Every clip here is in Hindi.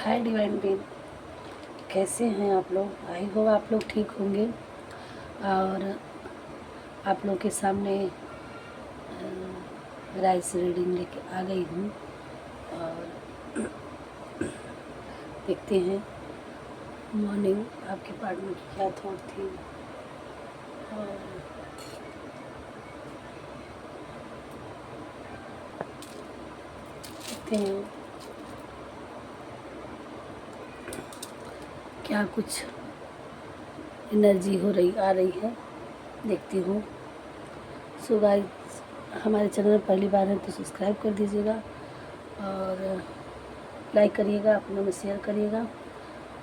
हाय डिवाइन बीन, कैसे हैं आप लोग? आई होप आप लोग ठीक होंगे। और आप लोग के सामने राइस रीडिंग लेके आ गई हूँ और देखते हैं मॉर्निंग आपके पार्टनर की क्या थॉट थी। और देखते हैं क्या कुछ एनर्जी आ रही है, देखती हूँ। सो गाइस, हमारे चैनल में पहली बार है तो सब्सक्राइब कर दीजिएगा और लाइक करिएगा, अपनों में शेयर करिएगा।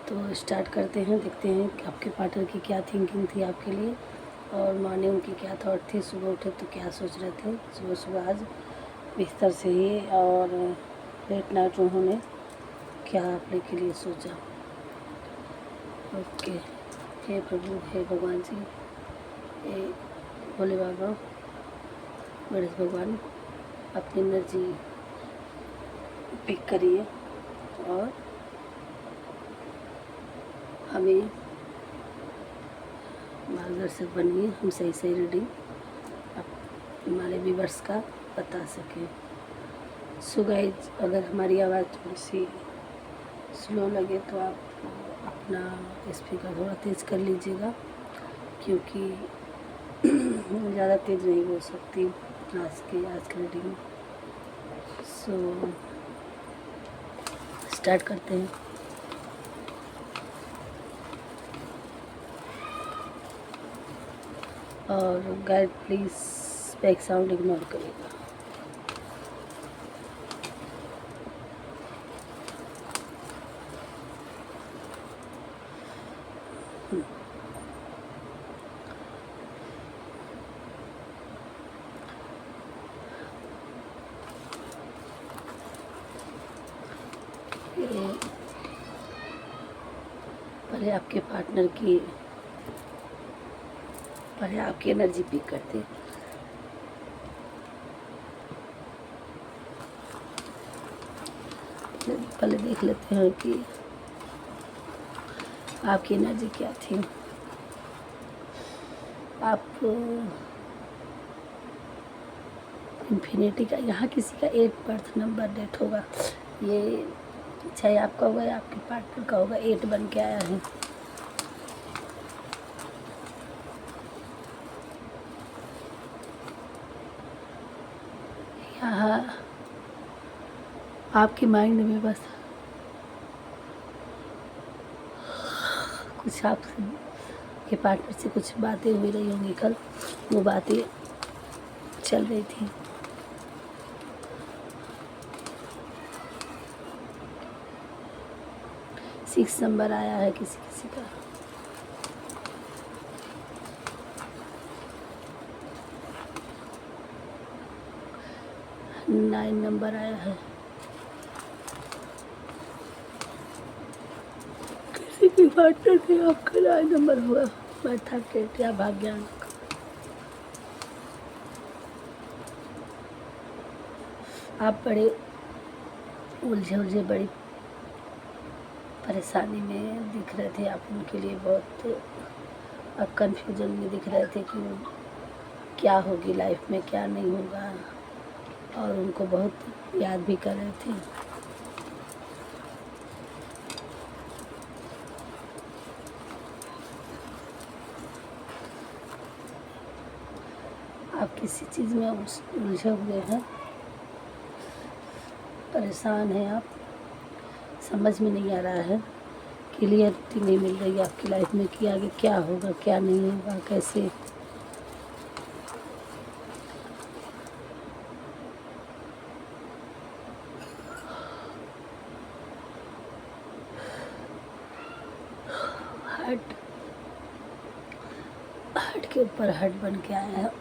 तो स्टार्ट करते हैं, देखते हैं कि आपके पार्टनर की क्या थिंकिंग थी आपके लिए और मॉर्निंग की क्या थॉट थी। सुबह उठे तो क्या सोच रहे थे, सुबह सुबह आज बिस्तर से ही, और लेट नाइट उन्होंने क्या आपने के लिए सोचा। ओके, हे प्रभु, हे भगवान जी, हे भोले बाबा, गणेश भगवान, अपनी एनर्जी पिक करिए और हमें मार्गदर्शक बनिए, हम सही सही रीडिंग हमारे व्यूअर्स का बता सकें। सो गाइस, अगर हमारी आवाज़ थोड़ी सी स्लो लगे तो आप अपना स्पीकर थोड़ा तेज़ कर लीजिएगा, क्योंकि ज़्यादा तेज़ नहीं हो सकती आज की रीडिंग। सो स्टार्ट करते हैं। और guide please back sound ignore करिएगा। पहले आपके पार्टनर की आपकी एनर्जी पिक करते हैं। पहले देख लेते हैं कि आपकी एनर्जी क्या थी। आप इन्फिनिटी का, यहाँ किसी का 8 बर्थ नंबर डेट होगा, ये चाहे आपका होगा या आपके पार्टनर का होगा, 8 बन के आया है। यहाँ आपके माइंड में बस कुछ आपसे के पार्टनर से कुछ बातें हुई रही होंगी कल, वो बातें चल रही थी। सिक्स नंबर आया है किसी किसी का। नाइन नंबर आया है। किसी के पार्टनर के आपका 9 नंबर हुआ, मैथाकेट या भाग्यान। आप बड़े उलझे बड़ी परेशानी में दिख रहे थे। आप उनके लिए बहुत कन्फ्यूजन में दिख रहे थे कि क्या होगी लाइफ में, क्या नहीं होगा, और उनको बहुत याद भी कर रहे थे। आप किसी चीज़ में उलझे हुए हैं, परेशान हैं, आप समझ में नहीं आ रहा है, क्लियरिटी नहीं मिल रही है आपकी लाइफ में कि आगे क्या होगा, क्या नहीं होगा, कैसे। हर्ट के ऊपर हर्ट बन के आया है।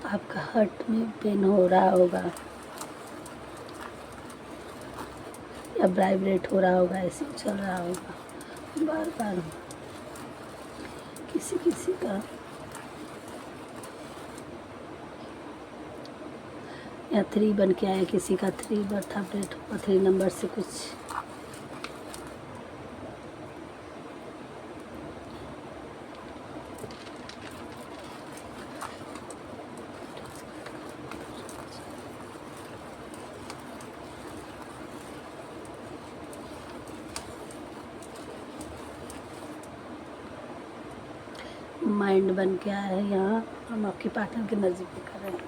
आपका हर्ट में पेन हो रहा होगा या वाइब्रेट हो रहा होगा, ऐसे चल रहा होगा बार बार। किसी किसी का या 3 बन के आया, किसी का 3 बर्थ अपडेट होगा, 3 नंबर से कुछ माइंड बन के आया है यहाँ। हम आपके पार्टनर की एनर्जी पे कर रहे हैं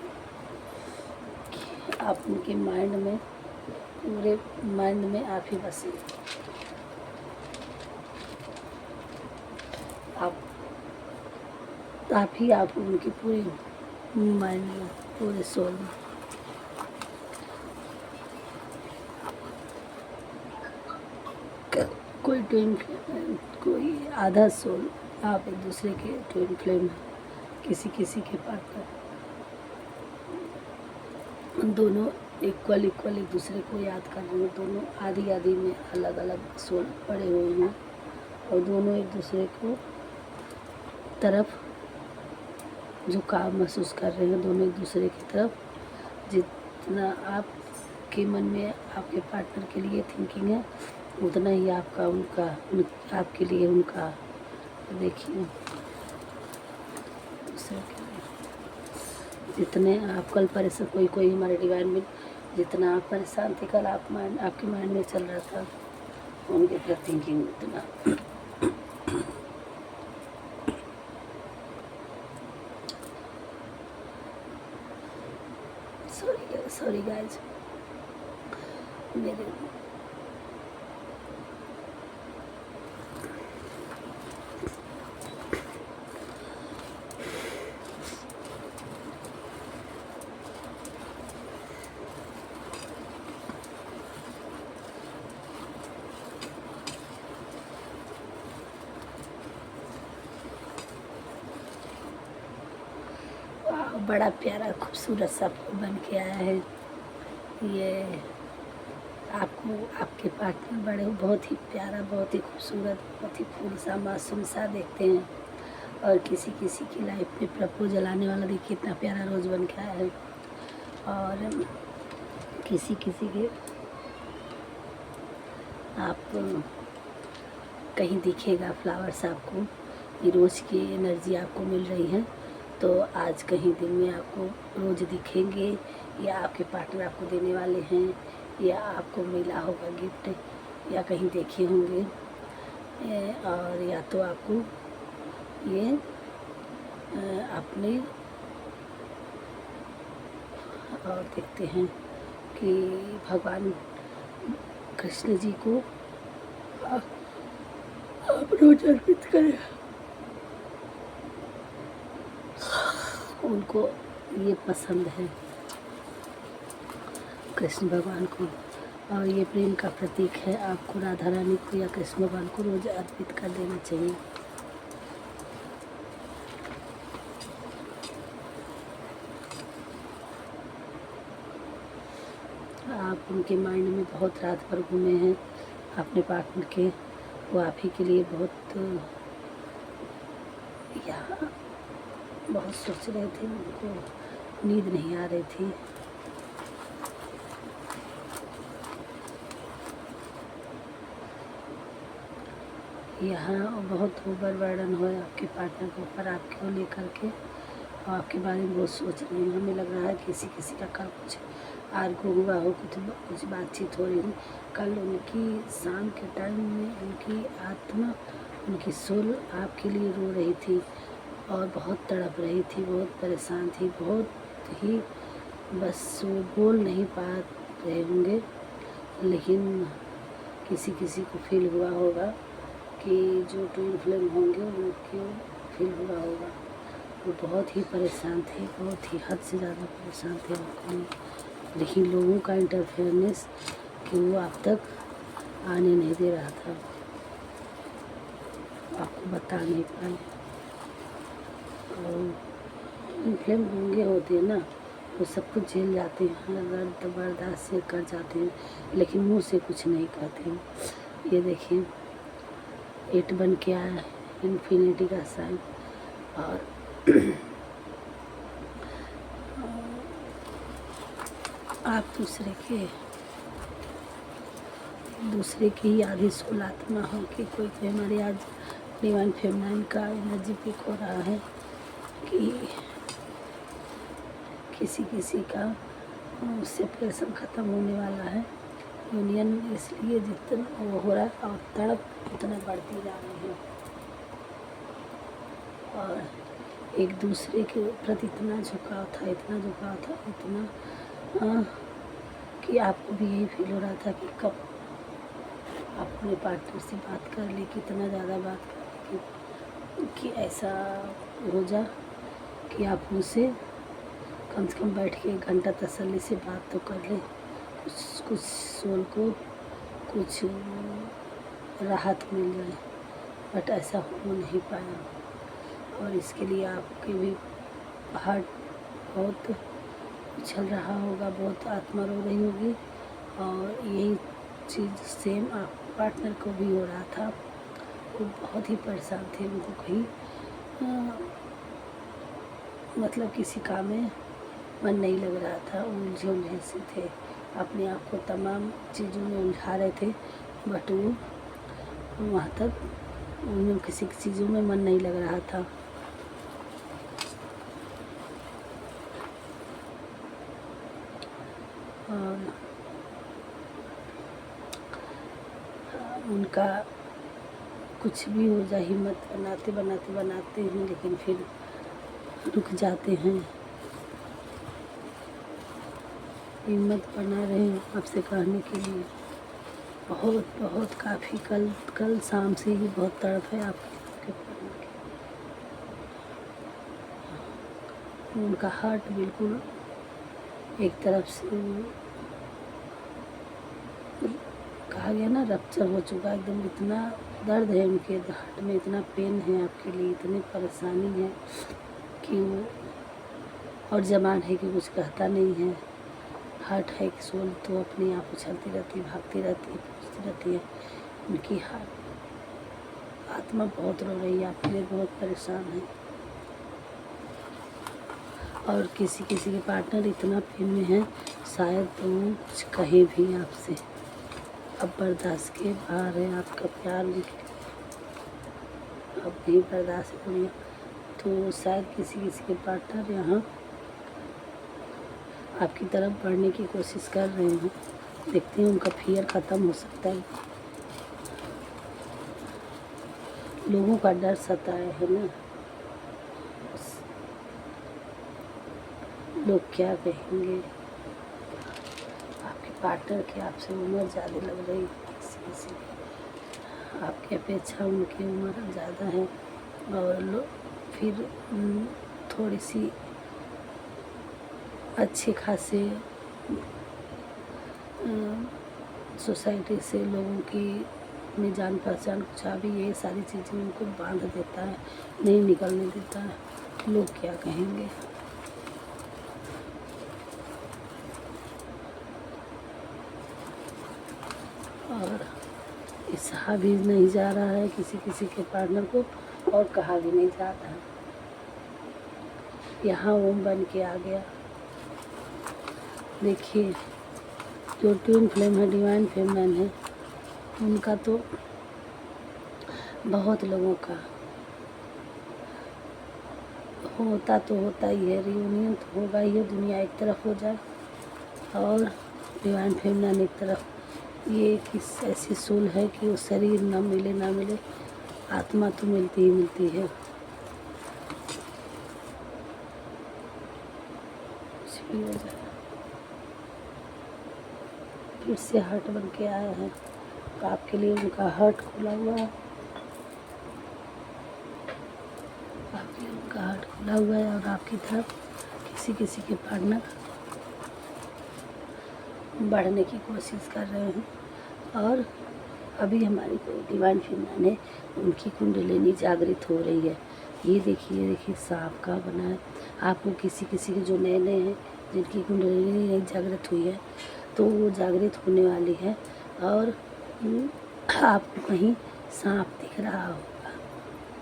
कि आप उनके माइंड में, पूरे माइंड में आप ही बसे। आप ही आप उनकी पूरी माइंड में, पूरे सोल में। कोई ट्विन, कोई आधा सोल आप एक दूसरे के ट्विन फ्लेम हैं, किसी किसी के पार्टनर, दोनों इक्वल एक दूसरे को याद कर रहे हैं। दोनों आधी आधी में अलग अलग सोल पड़े हुए हैं और दोनों एक दूसरे को तरफ झुकाव महसूस कर रहे हैं, दोनों एक दूसरे की तरफ। जितना आपके मन में आपके पार्टनर के लिए थिंकिंग है, उतना ही आपका उनका आपके लिए उनका। देखिए दूसरे के लिए जितने आप कल परेशान, कोई हमारे डिवाइन में जितना आप परेशान थे कल, आपके माइंड में चल रहा था, उनके प्रति थिंकिंग उतना। सॉरी गाइज, मेरे बड़ा प्यारा खूबसूरत सा बन के आया है ये। आपको आपके पार्टनर बड़े बहुत ही प्यारा, बहुत ही खूबसूरत, बहुत ही फूल सा मासूम सा देखते हैं। और किसी किसी की लाइफ में प्रपोजल आने वाला देखिए कितना प्यारा रोज़ बन के आया है। और किसी किसी के आप कहीं दिखेगा फ्लावर्स, आपको ये रोज़ की एनर्जी आपको मिल रही है। तो आज कहीं दिन में आपको रोज़ दिखेंगे, या आपके पार्टनर आपको देने वाले हैं, या आपको मिला होगा गिफ्ट, या कहीं देखे होंगे। और या तो आपको ये अपने और देखते हैं कि भगवान कृष्ण जी को आप रोज अर्पित करें। उनको ये पसंद है कृष्ण भगवान को, और ये प्रेम का प्रतीक है। आपको राधा रानी को या कृष्ण भगवान को रोज अर्पित कर देना चाहिए। आप उनके माइंड में बहुत रात भर घूमे हैं अपने पार्टनर के, वो आप ही के लिए बहुत यहाँ बहुत सोच रहे थे, उनको नींद नहीं आ रही थी। यहाँ बहुत ओवरबर्डन हो आपके पार्टनर के ऊपर, आपको लेकर के, और आपके बारे में बहुत सोच रही हूँ। हमें लग रहा है किसी किसी का कल कुछ आर्गू हुआ हो, कुछ बातचीत हो रही है। कल उनकी शाम के टाइम में उनकी आत्मा, उनकी सोल आपके लिए रो रही थी और बहुत तड़प रही थी, बहुत परेशान थी, बहुत ही, बस वो बोल नहीं पा रहे होंगे, लेकिन किसी किसी को फील हुआ होगा कि जो ट्विन फ्लेम होंगे उनको फील हुआ होगा। वो बहुत ही परेशान थे, बहुत ही हद से ज़्यादा परेशान थे उनको, लेकिन लोगों का इंटरफेरेंस कि वो आप तक आने नहीं दे रहा था, आपको बता नहीं पाए। और फ्लेम गूंगे होते हैं ना, वो सब कुछ झेल जाते हैं, दर्द बर्दाश्त से कर जाते हैं, लेकिन मुंह से कुछ नहीं कहते हैं। ये देखिए 8 बन के आया है, इन्फिनिटी का साइन। और आप दूसरे की ही आधी सोल आत्मा हो कि कोई हमारे आज डिवाइन फेमिनाइन का एनर्जी पिक हो रहा है कि किसी किसी का सेपरेशन ख़त्म होने वाला है, यूनियन, इसलिए जितना वो हो रहा है और तड़प उतना बढ़ती जा रही है। और एक दूसरे के प्रति इतना झुकाव था, इतना झुकाव था, इतना कि आपको भी यही फील हो रहा था कि कब आप अपने पार्टनर से बात कर ले, कितना ज़्यादा बात कर ले कि ऐसा हो जा कि आप उनसे कम से कम बैठ के 1 घंटा तसल्ली से बात तो कर ले, कुछ सोल को कुछ राहत मिल जाए। बट ऐसा हो नहीं पाया और इसके लिए आपके भी हार्ट बहुत उछल रहा होगा, बहुत आत्मा रो रही होगी और यही चीज़ सेम आप पार्टनर को भी हो रहा था। वो बहुत ही परेशान थे, उनको कहीं मतलब किसी काम में मन नहीं लग रहा था, उलझे से थे, अपने आप को तमाम चीज़ों में उलझा रहे थे बट वो वहाँ तक उन्हें किसी चीज़ों में मन नहीं लग रहा था। और उनका कुछ भी हो जाए हिम्मत बनाते हैं लेकिन फिर रुक जाते हैं। हिम्मत बना रहे हैं आपसे कहने के लिए बहुत काफ़ी कल शाम से ही बहुत तड़प है आपके पढ़ने की। उनका हार्ट बिल्कुल एक तरफ से कहा गया ना रप्चर हो चुका है एकदम, इतना दर्द है उनके हार्ट में, इतना पेन है आपके लिए, इतनी परेशानी है कि वो और जबान है कि कुछ कहता नहीं है। हार्ट है कि सोल तो अपने आप उछलती रहती है, भागती रहती है, पूछती रहती है। उनकी आत्मा बहुत रो रही है, आपके लिए बहुत परेशान है और किसी के पार्टनर इतना पेन में है शायद तो कुछ कहे भी आपसे, अब बर्दाश्त के बाहर है आपका प्यार उनके, अब नहीं बर्दाश्त करिए। तो शायद किसी के पार्टनर यहाँ आपकी तरफ बढ़ने की कोशिश कर रहे हैं, देखते हैं उनका फियर ख़त्म हो सकता है। लोगों का डर सताया है ना, लोग क्या कहेंगे, आपके पार्टनर की आपसे उम्र ज़्यादा लग रही है, किसी की आपकी अपेक्षा उनकी उम्र ज़्यादा है और लोग फिर थोड़ी सी अच्छे खासे सोसाइटी से लोगों की में जान पहचान कुछ आ भी, ये सारी चीज़ें उनको बांध देता है, नहीं निकलने देता है। लोग क्या कहेंगे। और सहा भी नहीं जा रहा है किसी के पार्टनर को और कहा भी नहीं जाता है। यहाँ ओम बन के आ गया। देखिए जो ट्विन फ्लेम है, डिवाइन फेमैन है, उनका तो बहुत लोगों का होता तो होता ही है, रियूनियन तो होगा ही है, दुनिया एक तरफ हो जाए और डिवाइन फेमैन एक तरफ। ये किस ऐसी सोल है कि वो शरीर ना मिले आत्मा तो मिलती ही मिलती है। कुछ भी हो जाए, फिर से हार्ट बन के आया है तो आपके लिए उनका हार्ट खुला हुआ है, आपके लिए उनका हार्ट खुला हुआ है और आपकी तरफ किसी के पार्टनर बढ़ने की कोशिश कर रहे हैं। और अभी हमारी कोई डिवाइन फीमेल है, उनकी कुंडलिनी जागृत हो रही है। ये देखिए सांप का बना है। आपको किसी के जो नए हैं जिनकी कुंडलिनी जागृत हुई है तो वो जागृत होने वाली है और आपको कहीं सांप दिख रहा होगा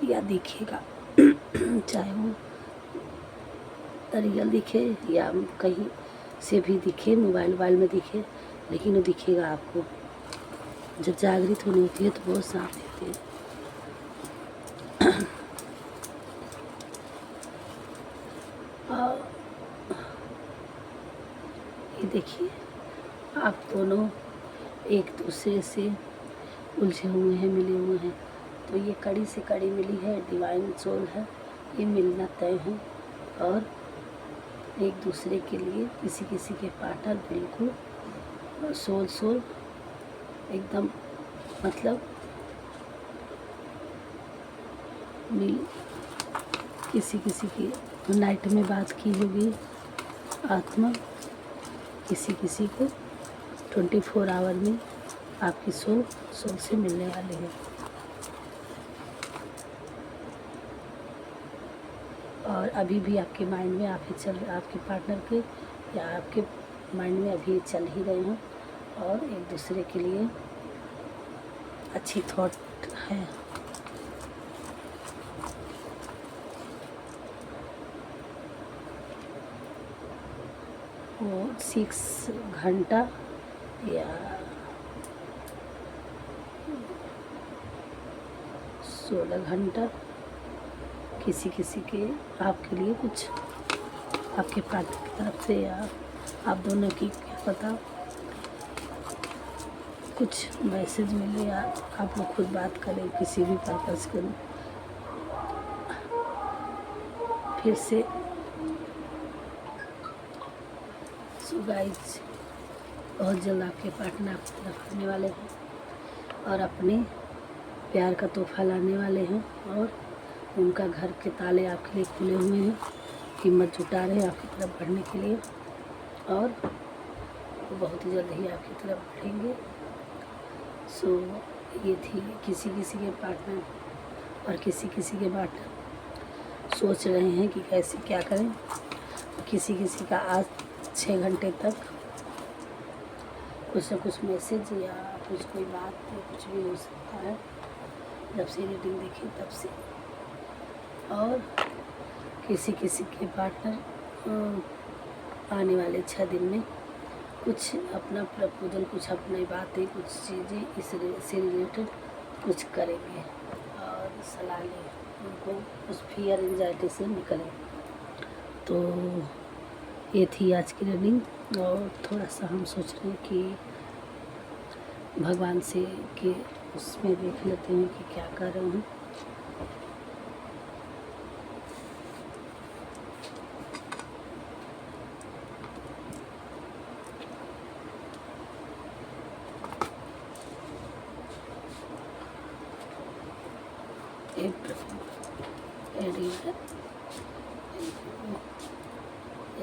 या दिखेगा चाहे वो रियल दिखे या कहीं से भी दिखे, मोबाइल में दिखे, लेकिन वो दिखेगा आपको। जब जागृत होनी होती है तो बहुत सांप दिखते हैं। और ये देखिए आप दोनों एक दूसरे से उलझे हुए हैं, मिले हुए हैं। तो ये कड़ी से कड़ी मिली है, डिवाइन सोल है ये मिलना तय है। और एक दूसरे के लिए किसी किसी के पार्टनर बिल्कुल सोल एकदम मतलब मिल किसी किसी की नाइट में बात की होगी आत्मा, किसी किसी को 24 आवर में आपकी सोल से मिलने वाली है। और अभी भी आपके माइंड में आप ही चल आपके पार्टनर के या आपके माइंड में अभी चल ही रहे हैं और एक दूसरे के लिए अच्छी थॉट है। वो 6 घंटा या 16 घंटा किसी किसी के आपके लिए कुछ आपके पार्टनर की तरफ से या आप दोनों की क्या पता कुछ मैसेज मिले या आप लोग खुद बात करें किसी भी पर्पज़ के। फिर से सो गाइस, बहुत जल्द आपके पार्टनर आपकी तरफ आने वाले हैं और अपने प्यार का तोहफा लाने वाले हैं और उनका घर के ताले आपके लिए खुले हुए हैं, हिम्मत जुटा रहे हैं आपकी तरफ बढ़ने के लिए और वो बहुत ही जल्द ही आपकी तरफ बढ़ेंगे। सो ये थी किसी किसी के पार्टनर और किसी किसी के पार्टनर सोच रहे हैं कि कैसे क्या करें। किसी किसी का आज 6 घंटे तक कुछ न कुछ मैसेज या कुछ कोई बात या कुछ भी हो सकता है जब से रीडिंग देखी तब से। और किसी किसी के पार्टनर आने वाले 6 दिन में कुछ अपना प्रपोजल, कुछ अपनी बातें, कुछ चीज़ें इससे रिलेटेड कुछ करेंगे और सलाह लें, उनको उस फियर एंजाइटी से निकलें। तो ये थी आज की रीडिंग और थोड़ा सा हम सोच रहे हैं कि भगवान से कि उसमें देख लेते हैं कि क्या कर रहे हैं।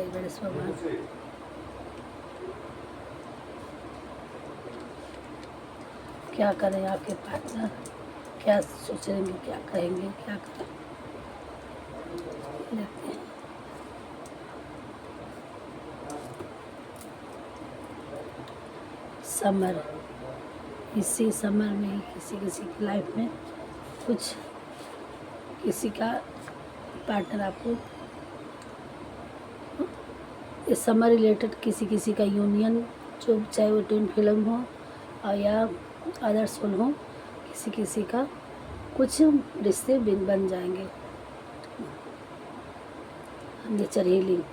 गणेश भगवान क्या करें, आपके पार्टनर क्या सोचेंगे, क्या कहेंगे, क्या करें देखते हैं। समर, इसी समर में ही किसी किसी की लाइफ में कुछ किसी का पार्टनर आपको इस समर रिलेटेड किसी किसी का यूनियन, जो चाहे वो ट्विन फ्लेम हो और या अदर सोल हो, किसी किसी का कुछ रिश्ते बन जाएंगे। नेचर हीलिंग,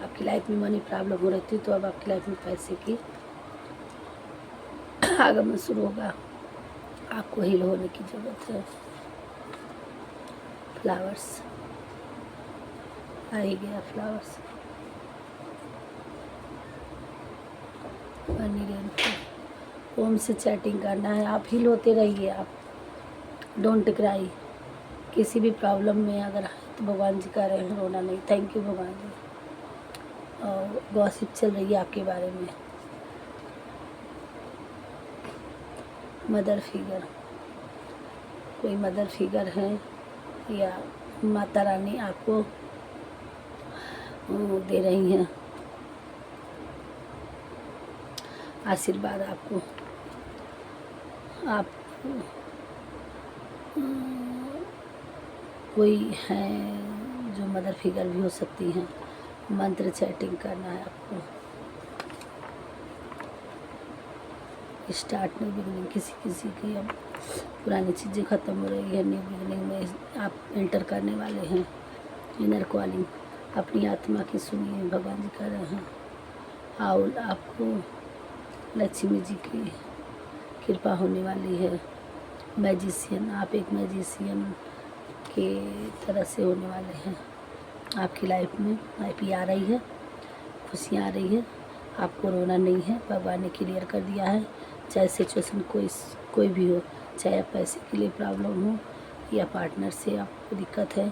आपकी लाइफ में मनी प्रॉब्लम हो रही थी तो अब आपकी लाइफ में पैसे की आगमन शुरू होगा, आपको हील होने की ज़रूरत है। फ्लावर्स आ ही गया, फ्लावर्स ओम से चैटिंग करना है, आप हील होते रहिए, आप डोंट क्राई। किसी भी प्रॉब्लम में अगर है तो भगवान जी कह रहे हैं रोना नहीं। थैंक यू भगवान जी। और गॉसिप चल रही है आपके बारे में। मदर फिगर, कोई मदर फिगर है या माता रानी आपको दे रही हैं आशीर्वाद आपको। आप कोई है जो मदर फिगर भी हो सकती हैं। मंत्र चैटिंग करना है आपको। स्टार्ट न्यू बिगनिंग, किसी किसी की अब पुरानी चीज़ें ख़त्म हो रही है, न्यू बिगनिंग में आप एंटर करने वाले हैं। इनर कॉलिंग, अपनी आत्मा की सुनिए, भगवान जी कर रहे हैं। और आपको लक्ष्मी जी की कृपा होने वाली है। मैजिशियन, आप एक मैजिशियन के तरह से होने वाले हैं। आपकी लाइफ में हैप्पी आ रही है, खुशियाँ आ रही है, आपको रोना नहीं है। भगवान ने क्लियर कर दिया है, चाहे सिचुएशन कोई भी हो, चाहे पैसे के लिए प्रॉब्लम हो या पार्टनर से आपको दिक्कत है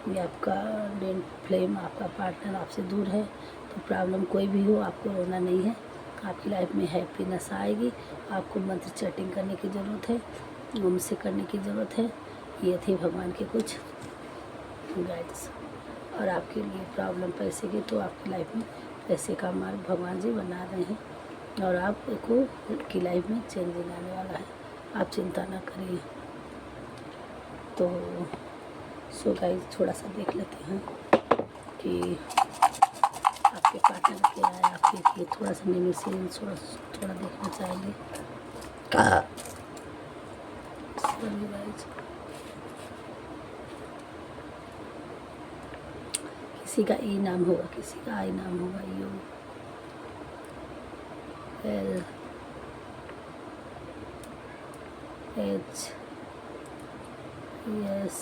या आपका डेन फ्लेम, आपका पार्टनर आपसे दूर है, तो प्रॉब्लम कोई भी हो, आपको रोना नहीं है। आपकी लाइफ में हैप्पीनेस आएगी। आपको मंत्र चैटिंग करने की ज़रूरत है, ओम से करने की ज़रूरत है। ये थे भगवान के कुछ गाइड्स। और आपके लिए प्रॉब्लम पैसे की, तो आपकी लाइफ में पैसे का मार्ग भगवान जी बना रहे हैं और आपको की लाइफ में चेंजिंग आने वाला है। आप चिंता ना करिए। तो सो गाइस, थोड़ा सा देख लेते हैं कि आपके पार्टनर क्या है, आपके लिए थोड़ा सा नेमी सीन थोड़ा देखना चाहेंगे। सॉरी गाइस, किसी का ई नाम होगा, किसी का आई नाम होगा। U L H S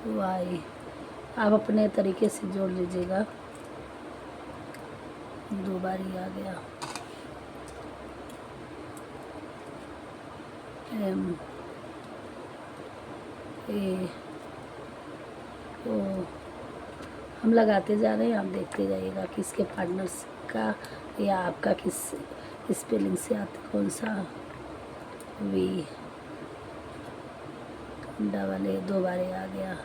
Y. आप अपने तरीके से जोड़ लीजिएगा। 2 बार ही आ गया। एम ए ओ। हम लगाते जा रहे हैं, आप देखते जाइएगा किसके पार्टनर्स का या आपका किस स्पेलिंग से आता, कौन सा। वी डबल ए 2 बार आ गया,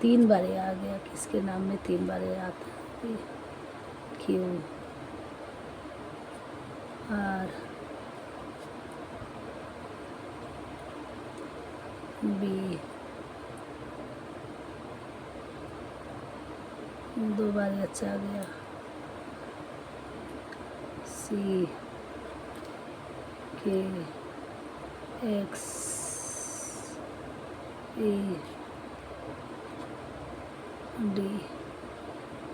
3 बार आ गया। किसके नाम में 3 बार आता है। क्यू आर बी 2 बार अच्छा आ गया। सी के x A D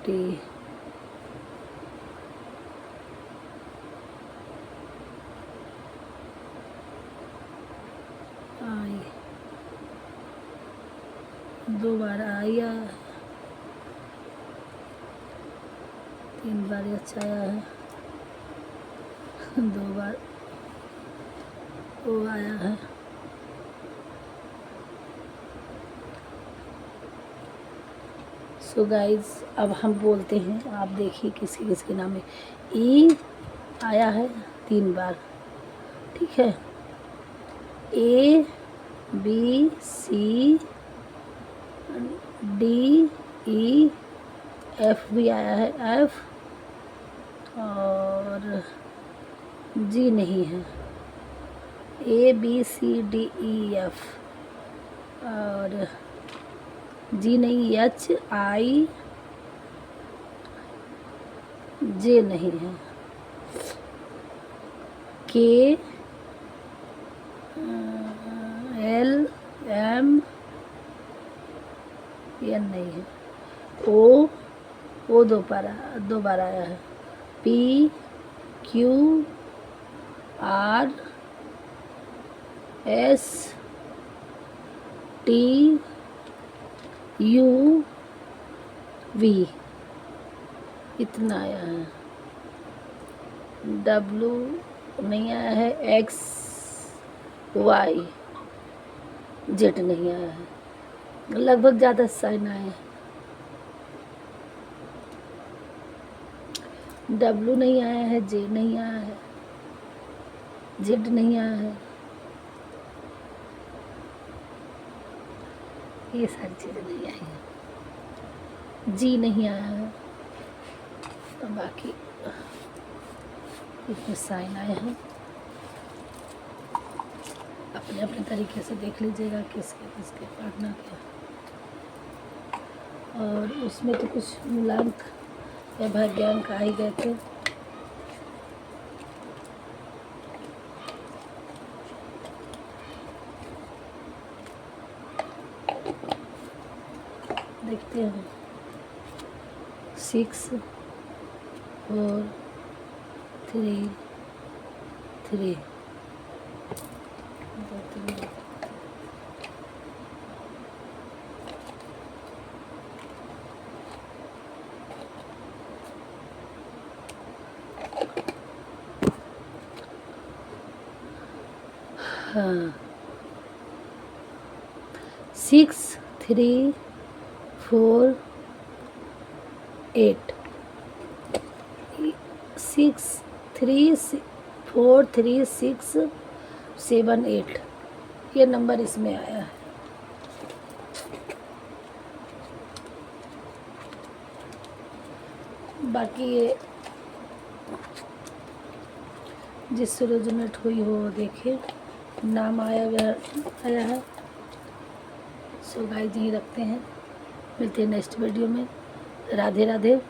T I 2 बार आया, 3 बार अच्छा आया है, 2 बार वो आया है। सो गाइज, अब हम बोलते हैं, आप देखिए किसके किसके नाम में ई आया है 3 बार। ठीक है, A B C D E F भी आया है, एफ और जी नहीं है। A B C D E F और जी नहीं, एच आई जे नहीं है, के एल एम एन नहीं है, ओ 2 बार आया है, P Q R S T U V इतना आया है। डब्लू नहीं आया है, एक्स वाई जेड नहीं आया है। लगभग ज़्यादा साइन आए हैं। डब्लू नहीं आया है, जे नहीं आया है, जेड नहीं आया है। ये सारी चीज़ें नहीं आई हैं। जी नहीं आया है, तो बाकी इसमें साइन आए हैं। अपने अपने तरीके से देख लीजिएगा किसके किसके पार्टनर के। और उसमें तो कुछ मूलांक या भाग्यांक आ ही गए थे। देखते हैं 6 4 3 3 हाँ 6 3 4 8 6 3 4 3 6 7 8 ये नंबर इसमें आया है। बाकी ये जिससे रेजोनेट हुई हो देखे, नाम आया है। सो गाइस यहीं रखते हैं, मिलते हैं नेक्स्ट वीडियो में। राधे राधे।